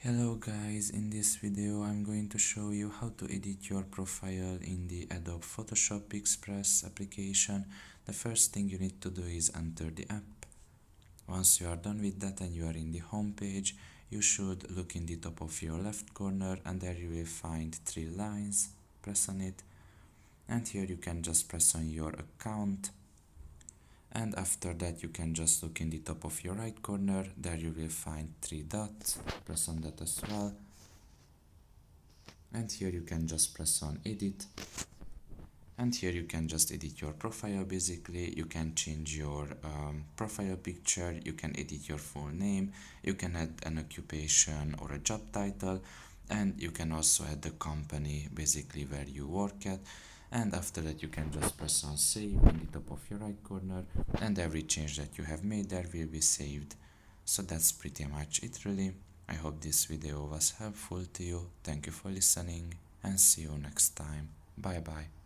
Hello guys, in this video I'm going to show you how to edit your profile in the Adobe Photoshop Express application. The first thing you need to do is enter the app. Once you are done with that and you are in the home page, you should look in the top of your left corner and there you will find three lines. Press on it and here you can just press on your account. And after that you can just look in the top of your right corner, there you will find three dots, press on that as well. And here you can just press on edit. And here you can just edit your profile. Basically you can change your profile picture, you can edit your full name, you can add an occupation or a job title, and you can also add the company basically where you work at. And after that you can just press on save in the top of your right corner and every change that you have made there will be saved. So that's pretty much it really. I hope this video was helpful to you. Thank you for listening and see you next time. Bye bye.